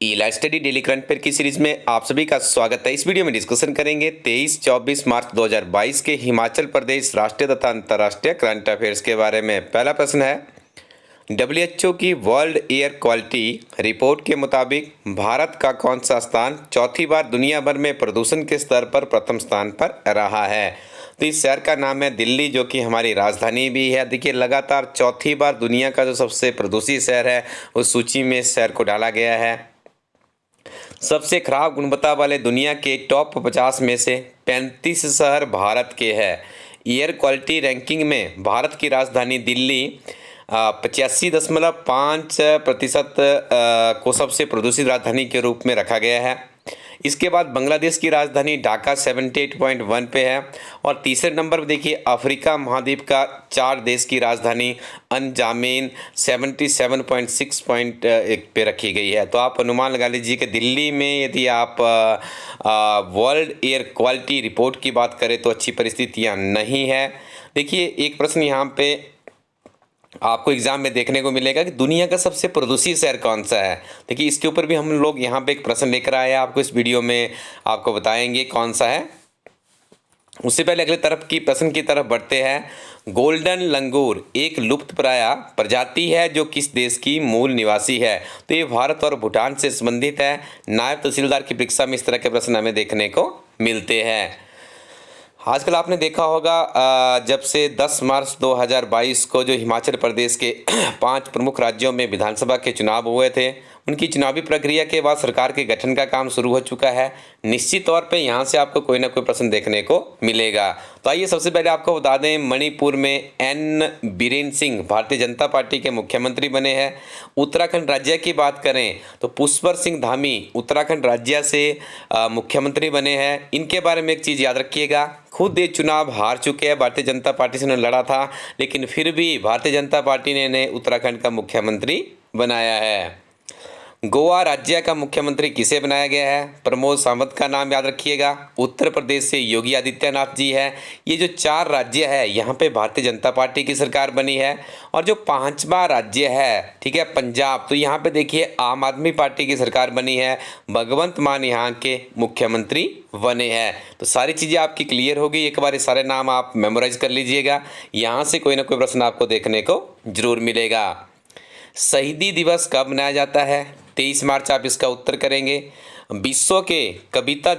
Live study daily current affair की series में आप सभी का स्वागत है। इस वीडियो में डिस्कशन करेंगे 23-24 मार्च 2022 के हिमाचल प्रदेश राष्ट्रीय तथा अंतर्राष्ट्रीय करंट अफेयर्स के बारे में। पहला प्रश्न है, WHO की वर्ल्ड एयर क्वालिटी रिपोर्ट के मुताबिक भारत का कौन सा स्थान चौथी बार दुनिया भर में प्रदूषण के स्तर पर प्रथम स्थान पर रहा है? तो इस शहर का नाम है दिल्ली, जो कि हमारी राजधानी भी है। देखिए, लगातार चौथी बार दुनिया का जो सबसे प्रदूषित शहर है उस सूची में इस शहर को डाला गया है। सबसे खराब गुणवत्ता वाले दुनिया के टॉप 50 में से 35 शहर भारत के हैं। एयर क्वालिटी रैंकिंग में भारत की राजधानी दिल्ली 85.5% को सबसे प्रदूषित राजधानी के रूप में रखा गया है। इसके बाद बांग्लादेश की राजधानी ढाका 78.1 पे है और तीसरे नंबर पर देखिए अफ्रीका महाद्वीप का 4 देश की राजधानी अनजामेन 77.6 पे रखी गई है। तो आप अनुमान लगा लीजिए कि दिल्ली में यदि आप वर्ल्ड एयर क्वालिटी रिपोर्ट की बात करें तो अच्छी परिस्थितियां नहीं है। देखिए, एक प्रश्न यहाँ पे आपको एग्जाम में देखने को मिलेगा कि दुनिया का सबसे प्रदूषित शहर कौन सा है। देखिए, इसके ऊपर भी हम लोग यहाँ पे एक प्रश्न लेकर आए हैं, आपको इस वीडियो में आपको बताएंगे कौन सा है। उससे पहले अगले तरफ की प्रश्न की तरफ बढ़ते हैं। गोल्डन लंगूर एक लुप्तप्राय प्रजाति है जो किस देश की मूल निवासी है? तो ये भारत और भूटान से संबंधित है। नायब तहसीलदार की परीक्षा में इस तरह के प्रश्न हमें देखने को मिलते हैं। आजकल आपने देखा होगा जब से 10 मार्च 2022 को जो हिमाचल प्रदेश के 5 प्रमुख राज्यों में विधानसभा के चुनाव हुए थे, उनकी चुनावी प्रक्रिया के बाद सरकार के गठन का काम शुरू हो चुका है। निश्चित तौर पे यहाँ से आपको कोई ना कोई प्रश्न देखने को मिलेगा। तो आइए सबसे पहले आपको बता दें, मणिपुर में एन बीरेन सिंह भारतीय जनता पार्टी के मुख्यमंत्री बने हैं। उत्तराखंड राज्य की बात करें तो पुष्पर सिंह धामी उत्तराखंड राज्य से मुख्यमंत्री बने हैं। इनके बारे में एक चीज़ याद रखिएगा, खुद ये चुनाव हार चुके हैं, भारतीय जनता पार्टी से उन्होंने लड़ा था, लेकिन फिर भी भारतीय जनता पार्टी ने इन्हें उत्तराखंड का मुख्यमंत्री बनाया है। गोवा राज्य का मुख्यमंत्री किसे बनाया गया है? प्रमोद सावंत का नाम याद रखिएगा। उत्तर प्रदेश से योगी आदित्यनाथ जी है। ये जो 4 राज्य है यहाँ पे भारतीय जनता पार्टी की सरकार बनी है। और जो 5वां राज्य है, ठीक है, पंजाब, तो यहाँ पे देखिए आम आदमी पार्टी की सरकार बनी है। भगवंत मान यहाँ के मुख्यमंत्री बने हैं। तो सारी चीज़ें आपकी क्लियर होगी। एक बार ये सारे नाम आप मेमोराइज कर लीजिएगा, यहाँ से कोई ना कोई प्रश्न आपको देखने को जरूर मिलेगा। शहीदी दिवस कब मनाया जाता है? 23 मार्च आप इसका उत्तर करेंगे। विश्व कविता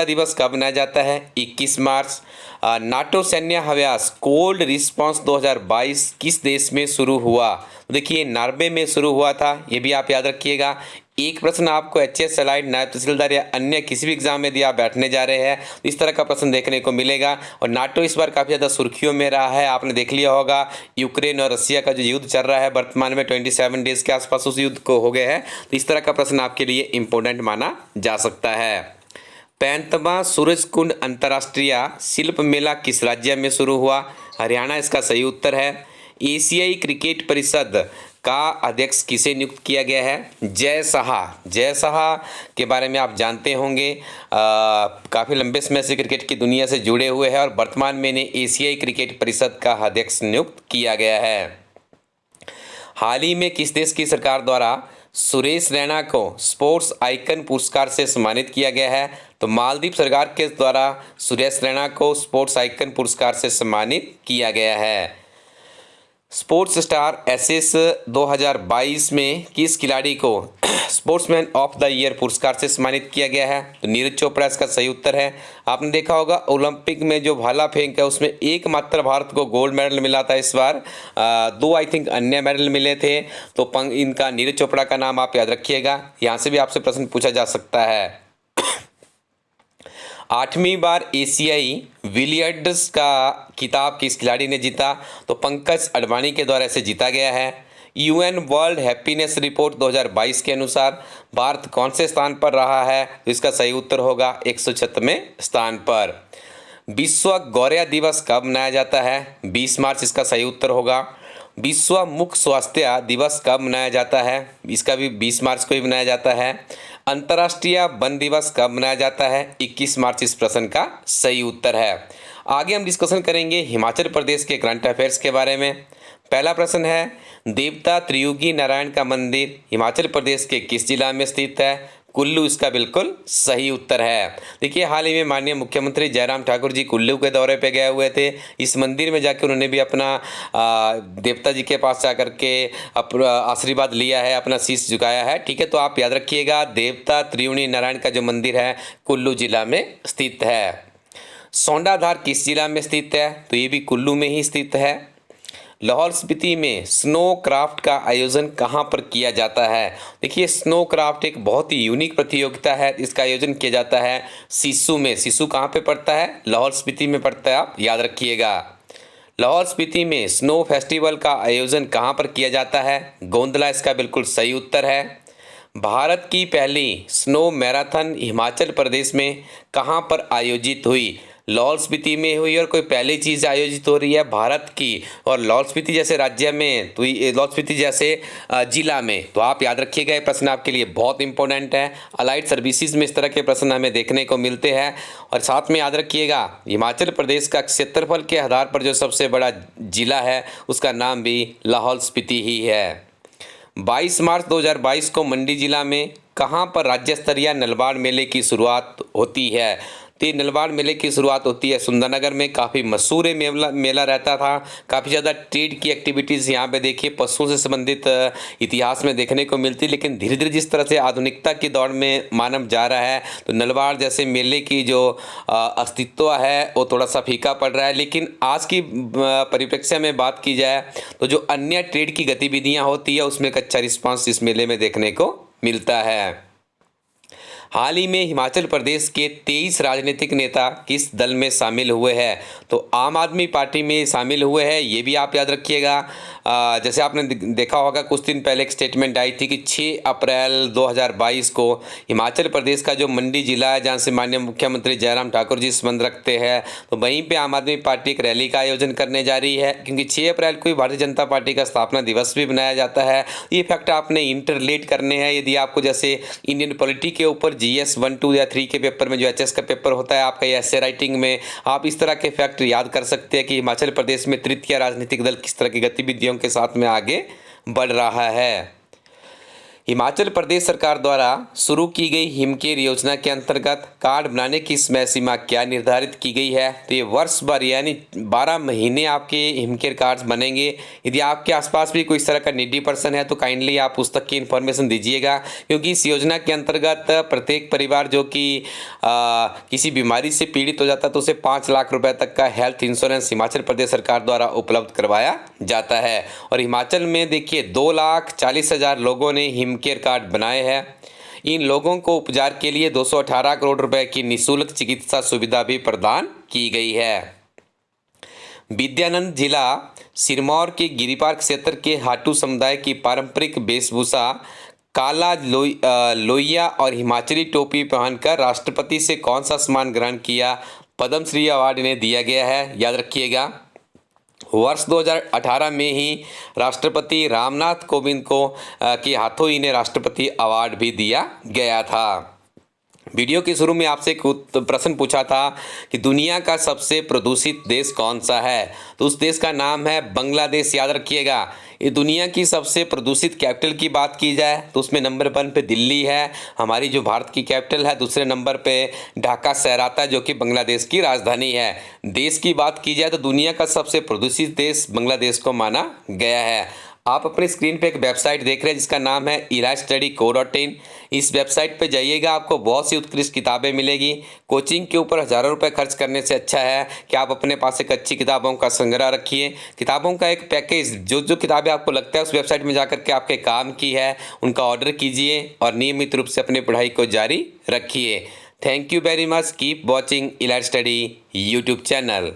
दिवस कब मनाया जाता है? 21 मार्च। नाटो सैन्य अभ्यास कोल्ड रिस्पांस 2022 किस देश में शुरू हुआ? देखिए, नॉर्वे में शुरू हुआ था, ये भी आप याद रखिएगा। एक प्रश्न आपको HS एलाइड नायब तहसीलदार या अन्य किसी भी एग्जाम में यदि आप बैठने जा रहे हैं तो इस तरह का प्रश्न देखने को मिलेगा। और नाटो इस बार काफ़ी ज़्यादा सुर्खियों में रहा है। आपने देख लिया होगा यूक्रेन और रसिया का जो युद्ध चल रहा है वर्तमान में 27 डेज के आसपास उस युद्ध को हो गए हैं। तो इस तरह का प्रश्न आपके लिए इंपॉर्टेंट माना जा सकता है। 35वां सूरजकुंड अंतर्राष्ट्रीय शिल्प मेला किस राज्य में शुरू हुआ? हरियाणा इसका सही उत्तर है। एशियाई क्रिकेट परिषद का अध्यक्ष किसे नियुक्त किया गया है? जय शाह के बारे में आप जानते होंगे, काफ़ी लंबे समय से क्रिकेट की दुनिया से जुड़े हुए हैं और वर्तमान में इन्हें एशियाई क्रिकेट परिषद का अध्यक्ष नियुक्त किया गया है। हाल ही में किस देश की सरकार द्वारा सुरेश रैना को स्पोर्ट्स आइकन पुरस्कार से सम्मानित किया गया है? तो मालदीव सरकार के द्वारा सुरेश रैना को स्पोर्ट्स आइकन पुरस्कार से सम्मानित किया गया है। स्पोर्ट्स स्टार एसेस 2022 में किस खिलाड़ी को स्पोर्ट्समैन ऑफ द ईयर पुरस्कार से सम्मानित किया गया है? तो नीरज चोपड़ा इसका सही उत्तर है। आपने देखा होगा ओलंपिक में जो भाला फेंक है उसमें एकमात्र भारत को गोल्ड मेडल मिला था इस बार, 2 आई थिंक अन्य मेडल मिले थे। तो इनका नीरज चोपड़ा का नाम आप याद रखिएगा, यहाँ से भी आपसे प्रश्न पूछा जा सकता है। 8वीं बार एशियाई बिलियर्ड्स का खिताब किस खिलाड़ी ने जीता? तो पंकज अडवाणी के द्वारा इसे जीता गया है। UN वर्ल्ड हैप्पीनेस रिपोर्ट 2022 के अनुसार भारत कौन से स्थान पर रहा है? तो इसका सही उत्तर होगा 106वें स्थान पर। विश्व गौरैया दिवस कब मनाया जाता है? 20 मार्च इसका सही उत्तर होगा। विश्व मुख स्वास्थ्य दिवस कब मनाया जाता है? इसका भी 20 मार्च को ही मनाया जाता है। अंतर्राष्ट्रीय वन दिवस कब मनाया जाता है? 21 मार्च इस प्रश्न का सही उत्तर है। आगे हम डिस्कशन करेंगे हिमाचल प्रदेश के करंट अफेयर्स के बारे में। पहला प्रश्न है, देवता त्रियुगी नारायण का मंदिर हिमाचल प्रदेश के किस जिला में स्थित है? कुल्लू इसका बिल्कुल सही उत्तर है। देखिए, हाल ही में माननीय मुख्यमंत्री जयराम ठाकुर जी कुल्लू के दौरे पे गए हुए थे। इस मंदिर में जाकर उन्होंने भी अपना देवता जी के पास जाकर के अपना आशीर्वाद लिया है, अपना शीश झुकाया है। ठीक है, तो आप याद रखिएगा, देवता त्रियुगी नारायण का जो मंदिर है कुल्लू जिला में स्थित है। सौंडाधार किस जिला में स्थित है? तो ये भी कुल्लू में ही स्थित है। लाहौल स्पीति में स्नो क्राफ्ट का आयोजन कहाँ पर किया जाता है? देखिए, स्नो क्राफ्ट एक बहुत ही यूनिक प्रतियोगिता है। इसका आयोजन किया जाता है सिस्सू में। सिस्सू कहाँ पे पड़ता है? लाहौल स्पीति में पड़ता है, आप याद रखिएगा। लाहौल स्पीति में स्नो फेस्टिवल का आयोजन कहाँ पर किया जाता है? गोंदला इसका बिल्कुल सही उत्तर है। भारत की पहली स्नो मैराथन हिमाचल प्रदेश में कहाँ पर आयोजित हुई? लाहौल स्पीति में हुई। और कोई पहली चीज़ आयोजित हो रही है भारत की और लाहौल स्पीति जैसे राज्य में, तो लाहौल स्पीति जैसे जिला में, तो आप याद रखिएगा, ये प्रश्न आपके लिए बहुत इंपॉर्टेंट है। अलाइड सर्विसेज में इस तरह के प्रश्न हमें देखने को मिलते हैं। और साथ में याद रखिएगा, हिमाचल प्रदेश का क्षेत्रफल के आधार पर जो सबसे बड़ा जिला है उसका नाम भी लाहौल स्पीति ही है। 22 मार्च 2022 को मंडी जिला में कहाँ पर राज्य स्तरीय नलवाड़ मेले की शुरुआत होती है? तो ये नलवाड़ मेले की शुरुआत होती है सुंदरनगर में। काफ़ी मशहूर मेला रहता था। काफ़ी ज़्यादा ट्रेड की एक्टिविटीज़ यहाँ पे देखिए पशुओं से संबंधित इतिहास में देखने को मिलती। लेकिन धीरे धीरे जिस तरह से आधुनिकता की दौड़ में मानव जा रहा है, तो नलवाड़ जैसे मेले की जो अस्तित्व है वो थोड़ा सा फीका पड़ रहा है। लेकिन आज की परिप्रेक्ष्य में बात की जाए तो जो अन्य ट्रेड की गतिविधियाँ होती है उसमें एक अच्छा रिस्पॉन्स इस मेले में देखने को मिलता है। हाल ही में हिमाचल प्रदेश के 23 राजनीतिक नेता किस दल में शामिल हुए हैं? तो आम आदमी पार्टी में शामिल हुए हैं, ये भी आप याद रखिएगा। जैसे आपने देखा होगा, कुछ दिन पहले एक स्टेटमेंट आई थी कि 6 अप्रैल 2022 को हिमाचल प्रदेश का जो मंडी जिला है, जहाँ से माननीय मुख्यमंत्री जयराम ठाकुर जी संबंध रखते हैं, तो वहीं पे आम आदमी पार्टी एक रैली का आयोजन करने जा रही है। क्योंकि 6 अप्रैल को ही भारतीय जनता पार्टी का स्थापना दिवस भी मनाया जाता है। ये फैक्ट आपने इंटरलेट करने हैं। यदि आपको जैसे इंडियन पॉलिटी के ऊपर GS 1, 2 या 3 के पेपर में जो HS का पेपर होता है आपका, या एसे राइटिंग में, आप इस तरह के फैक्ट याद कर सकते हैं कि हिमाचल प्रदेश में तृतीय राजनीतिक दल किस तरह की गतिविधियों के साथ में आगे बढ़ रहा है। हिमाचल प्रदेश सरकार द्वारा शुरू की गई हिमकेयर योजना के अंतर्गत कार्ड बनाने की समय सीमा क्या निर्धारित की गई है? तो ये वर्ष भर यानी 12 महीने आपके हिमकेयर कार्ड्स बनेंगे। यदि आपके आसपास भी कोई इस तरह का नीडी पर्सन है तो काइंडली आप उस तक की इन्फॉर्मेशन दीजिएगा। क्योंकि इस योजना के अंतर्गत प्रत्येक परिवार जो कि किसी बीमारी से पीड़ित हो जाता है तो उसे 5 लाख रुपए तक का हेल्थ इंश्योरेंस हिमाचल प्रदेश सरकार द्वारा उपलब्ध करवाया जाता है। और हिमाचल में देखिए 2,40,000 लोगों ने हिमकेयर कार्ड बनाए हैं। इन लोगों को उपचार के लिए 218 करोड़ रुपए की निःशुल्क चिकित्सा सुविधा भी प्रदान की गई है। विद्यानंद जिला सिरमौर के गिरिपार क्षेत्र के हाटू समुदाय की पारंपरिक वेशभूषा काला लोहिया और हिमाचली टोपी पहनकर राष्ट्रपति से कौन सा सम्मान ग्रहण किया? पद्मश्री अवार्ड इन्हें दिया गया है, याद रखिएगा। वर्ष 2018 में ही राष्ट्रपति रामनाथ कोविंद को के हाथों इन्हें राष्ट्रपति अवार्ड भी दिया गया था। वीडियो के शुरू में आपसे एक प्रश्न पूछा था कि दुनिया का सबसे प्रदूषित देश कौन सा है? तो उस देश का नाम है बांग्लादेश, याद रखिएगा। ये दुनिया की सबसे प्रदूषित कैपिटल की बात की जाए तो उसमें नंबर 1 पे दिल्ली है, हमारी जो भारत की कैपिटल है। दूसरे नंबर पे ढाका शहर आता है जो कि बांग्लादेश की राजधानी है। देश की बात की जाए तो दुनिया का सबसे प्रदूषित देश बांग्लादेश को माना गया है। आप अपने स्क्रीन पे एक वेबसाइट देख रहे हैं जिसका नाम है elitestudyco.in। इस वेबसाइट पे जाइएगा, आपको बहुत सी उत्कृष्ट किताबें मिलेगी। कोचिंग के ऊपर हज़ारों रुपए खर्च करने से अच्छा है कि आप अपने पास एक अच्छी किताबों का संग्रह रखिए। किताबों का एक पैकेज, जो किताबें आपको लगता है उस वेबसाइट में जाकर के आपके काम की है उनका ऑर्डर कीजिए और नियमित रूप से अपनी पढ़ाई को जारी रखिए। Thank you very much. Keep watching elite study YouTube channel.